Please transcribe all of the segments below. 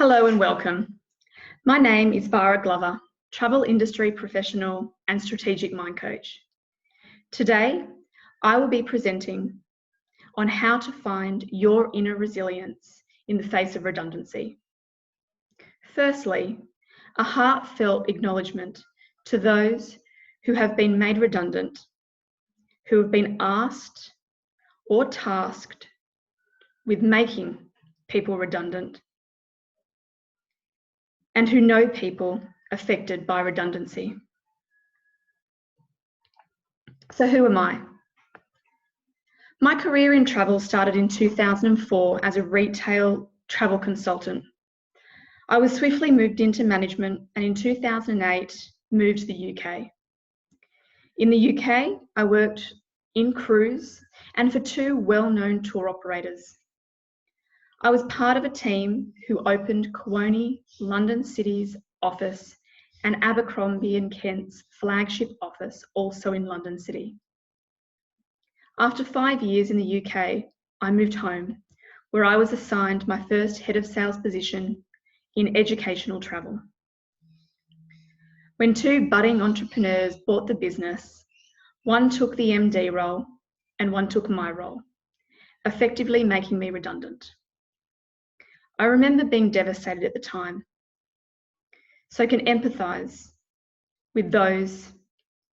Hello and welcome. My name is Vara Glover, travel industry professional and strategic mind coach. Today, I will be presenting on how to find your inner resilience in the face of redundancy. Firstly, a heartfelt acknowledgement to those who have been made redundant, who have been asked or tasked with making people redundant, and who know people affected by redundancy. So who am I? My career in travel started in 2004 as a retail travel consultant. I was swiftly moved into management and in 2008 moved to the UK. In the UK, I worked in cruise and for two well-known tour operators. I was part of a team who opened Kuoni, London City's office, and Abercrombie and Kent's flagship office, also in London City. After 5 years in the UK, I moved home, where I was assigned my first head of sales position in educational travel. When two budding entrepreneurs bought the business, one took the MD role and one took my role, effectively making me redundant. I remember being devastated at the time, so I can empathise with those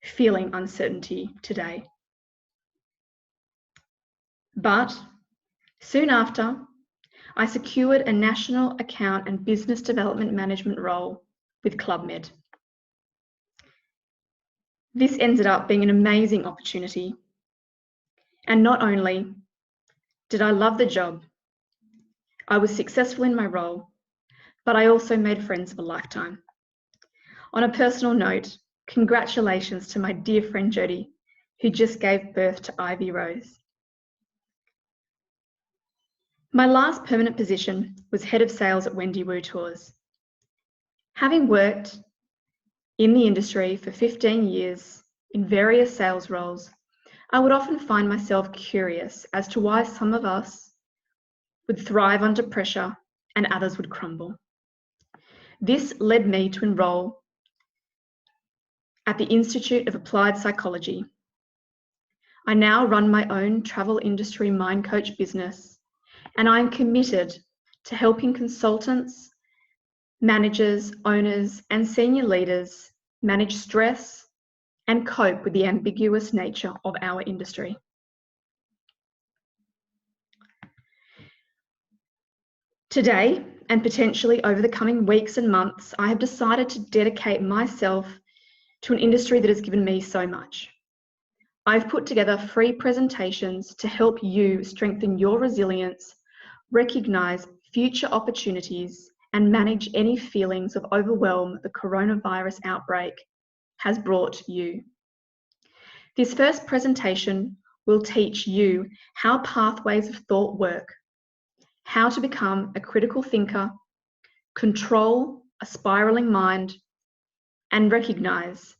feeling uncertainty today. But soon after, I secured a national account and business development management role with Club Med. This ended up being an amazing opportunity. And not only did I love the job, I was successful in my role, but I also made friends of a lifetime. On a personal note, congratulations to my dear friend Jodie, who just gave birth to Ivy Rose. My last permanent position was head of sales at Wendy Wu Tours. Having worked in the industry for 15 years in various sales roles, I would often find myself curious as to why some of us would thrive under pressure and others would crumble. This led me to enroll at the Institute of Applied Psychology. I now run my own travel industry mind coach business, and I am committed to helping consultants, managers, owners, and senior leaders manage stress and cope with the ambiguous nature of our industry. Today, and potentially over the coming weeks and months, I have decided to dedicate myself to an industry that has given me so much. I've put together free presentations to help you strengthen your resilience, recognise future opportunities, and manage any feelings of overwhelm the coronavirus outbreak has brought you. This first presentation will teach you how pathways of thought work, how to become a critical thinker, control a spiraling mind, and recognise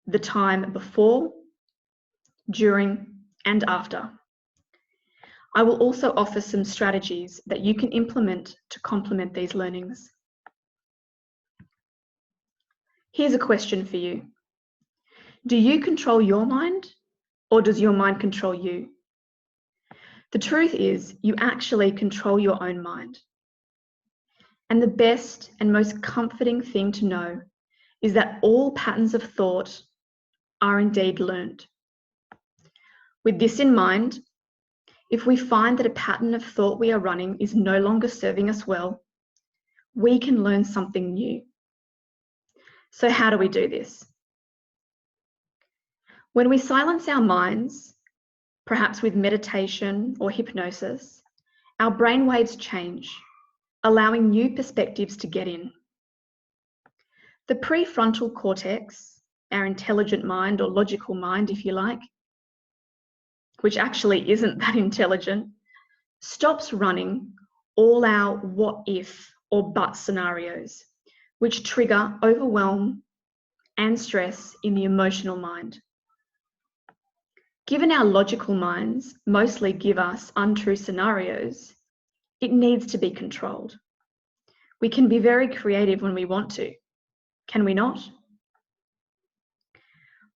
the time before, during, and after. I will also offer some strategies that you can implement to complement these learnings. Here's a question for you. Do you control your mind, or does your mind control you? The truth is, you actually control your own mind. And the best and most comforting thing to know is that all patterns of thought are indeed learned. With this in mind, if we find that a pattern of thought we are running is no longer serving us well, we can learn something new. So how do we do this? When we silence our minds, perhaps with meditation or hypnosis, our brainwaves change, allowing new perspectives to get in. The prefrontal cortex, our intelligent mind or logical mind, if you like, which actually isn't that intelligent, stops running all our what if or but scenarios, which trigger overwhelm and stress in the emotional mind. Given our logical minds mostly give us untrue scenarios, it needs to be controlled. We can be very creative when we want to, can we not?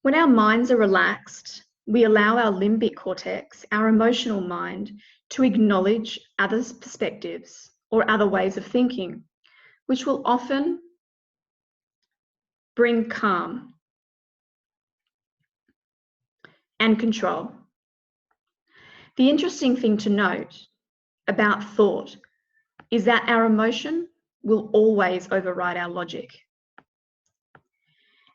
When our minds are relaxed, we allow our limbic cortex, our emotional mind, to acknowledge others' perspectives or other ways of thinking, which will often bring calm and control. The interesting thing to note about thought is that our emotion will always override our logic.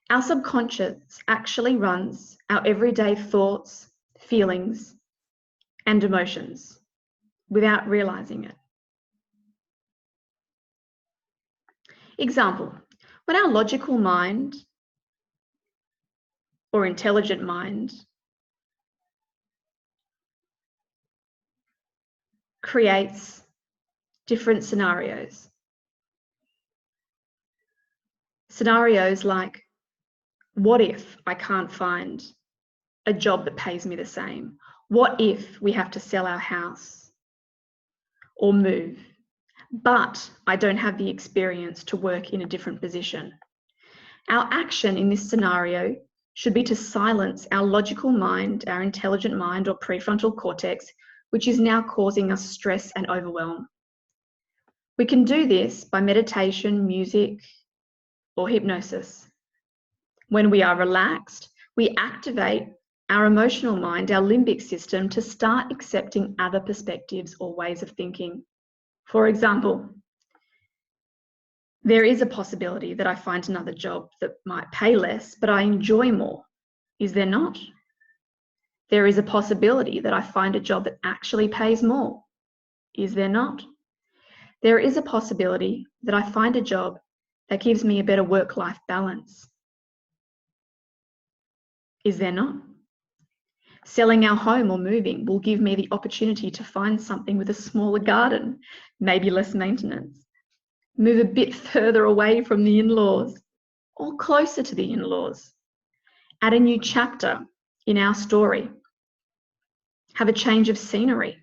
Our subconscious actually runs our everyday thoughts, feelings, and emotions without realizing it. Example, when our logical mind or intelligent mind creates different scenarios. Scenarios like, what if I can't find a job that pays me the same? What if we have to sell our house or move, but I don't have the experience to work in a different position? Our action in this scenario should be to silence our logical mind, our intelligent mind or prefrontal cortex, which is now causing us stress and overwhelm. We can do this by meditation, music, or hypnosis. When we are relaxed, we activate our emotional mind, our limbic system, to start accepting other perspectives or ways of thinking. For example, there is a possibility that I find another job that might pay less, but I enjoy more. Is there not? There is a possibility that I find a job that actually pays more. Is there not? There is a possibility that I find a job that gives me a better work-life balance. Is there not? Selling our home or moving will give me the opportunity to find something with a smaller garden, maybe less maintenance. Move a bit further away from the in-laws or closer to the in-laws. Add a new chapter in our story. Have a change of scenery.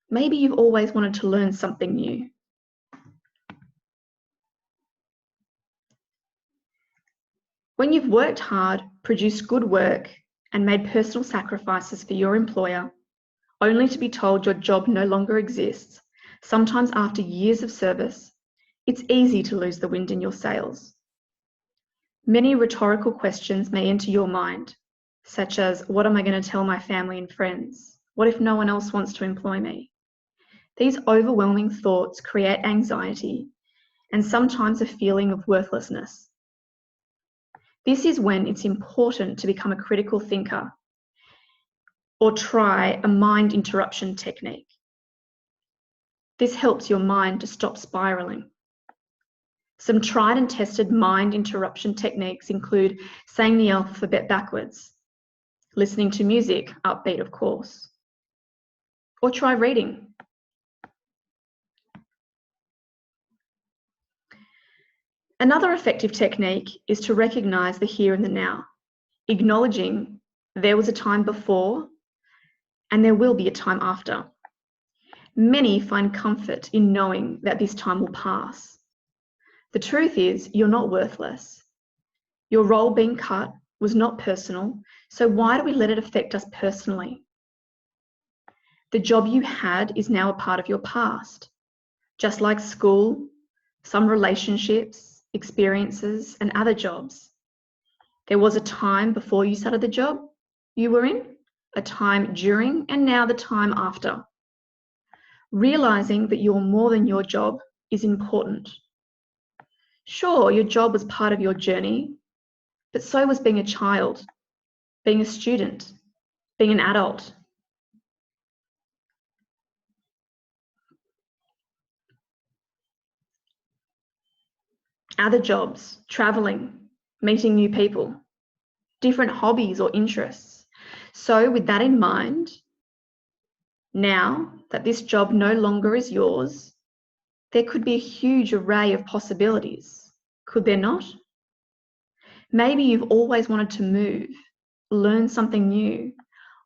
Maybe you've always wanted to learn something new. When you've worked hard, produced good work, and made personal sacrifices for your employer, only to be told your job no longer exists, sometimes after years of service, it's easy to lose the wind in your sails. Many rhetorical questions may enter your mind, such as, what am I going to tell my family and friends? What if no one else wants to employ me? These overwhelming thoughts create anxiety and sometimes a feeling of worthlessness. This is when it's important to become a critical thinker or try a mind interruption technique. This helps your mind to stop spiraling. Some tried and tested mind interruption techniques include saying the alphabet backwards, listening to music, upbeat of course, or try reading. Another effective technique is to recognize the here and the now, acknowledging there was a time before and there will be a time after. Many find comfort in knowing that this time will pass. The truth is, you're not worthless. Your role being cut was not personal, so why do we let it affect us personally? The job you had is now a part of your past. Just like school, some relationships, experiences, and other jobs. There was a time before you started the job you were in, a time during, and now the time after. Realizing that you're more than your job is important. Sure, your job was part of your journey, but so was being a child, being a student, being an adult. Other jobs, traveling, meeting new people, different hobbies or interests. So with that in mind, now that this job no longer is yours, there could be a huge array of possibilities, could there not? Maybe you've always wanted to move, learn something new,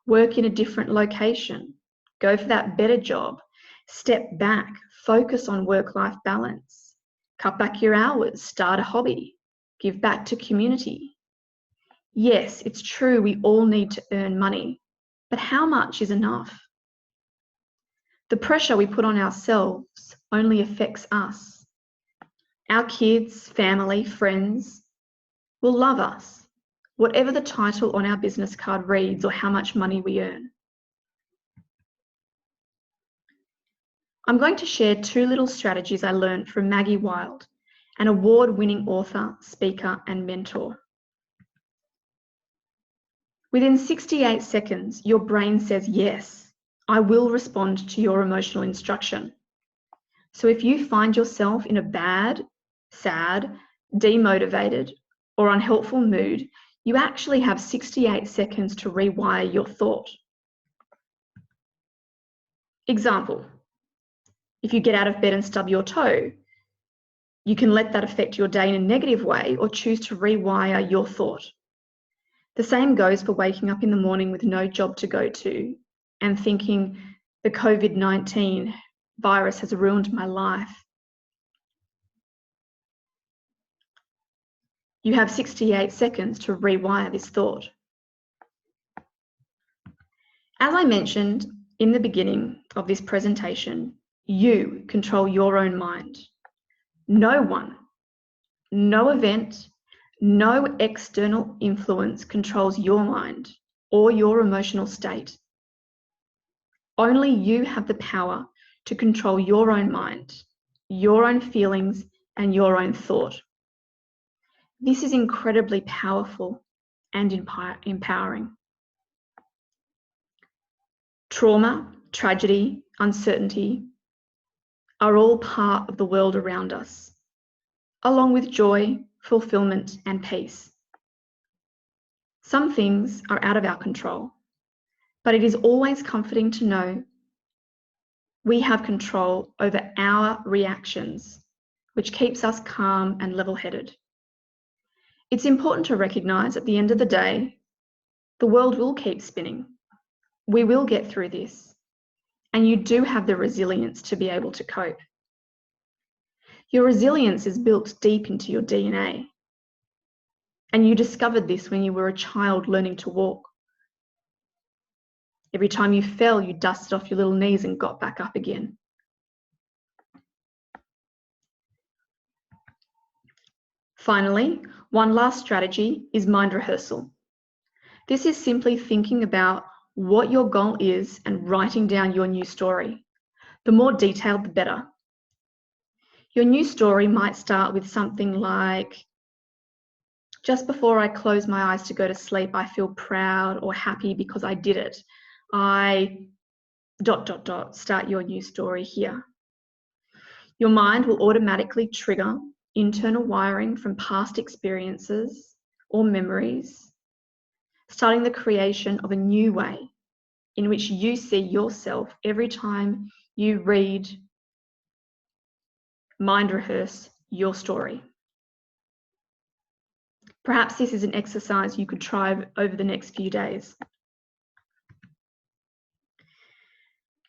work in a different location, go for that better job, Step back, focus on work-life balance. Cut back your hours, start a hobby, give back to community. Yes, it's true we all need to earn money, but how much is enough? The pressure we put on ourselves only affects us. Our kids, family, friends will love us, whatever the title on our business card reads or how much money we earn. I'm going to share 2 little strategies I learned from Maggie Wilde, an award-winning author, speaker, and mentor. Within 68 seconds, your brain says, yes, I will respond to your emotional instruction. So if you find yourself in a bad, sad, demotivated, or unhelpful mood, you actually have 68 seconds to rewire your thought. Example, if you get out of bed and stub your toe, you can let that affect your day in a negative way or choose to rewire your thought. The same goes for waking up in the morning with no job to go to and thinking the COVID-19 virus has ruined my life. You have 68 seconds to rewire this thought. As I mentioned in the beginning of this presentation, you control your own mind. No one, no event, no external influence controls your mind or your emotional state. Only you have the power to control your own mind, your own feelings, and your own thought. This is incredibly powerful and empowering. Trauma, tragedy, uncertainty are all part of the world around us, along with joy, fulfillment, and peace. Some things are out of our control, but it is always comforting to know we have control over our reactions, which keeps us calm and level-headed. It's important to recognise at the end of the day, the world will keep spinning. We will get through this, and you do have the resilience to be able to cope. Your resilience is built deep into your DNA, and you discovered this when you were a child learning to walk. Every time you fell, you dusted off your little knees and got back up again. Finally, one last strategy is mind rehearsal. This is simply thinking about what your goal is and writing down your new story. The more detailed, the better. Your new story might start with something like, just before I close my eyes to go to sleep, I feel proud or happy because I did it. Start your new story here. Your mind will automatically trigger internal wiring from past experiences or memories, starting the creation of a new way in which you see yourself every time you read, mind rehearse your story. Perhaps this is an exercise you could try over the next few days.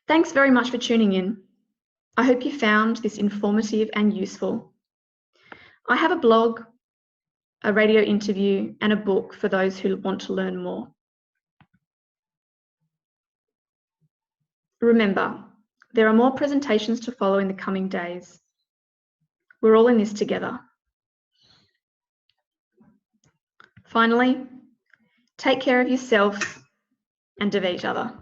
Thanks very much for tuning in. I hope you found this informative and useful. I have a blog, a radio interview, and a book for those who want to learn more. Remember, there are more presentations to follow in the coming days. We're all in this together. Finally, take care of yourself and of each other.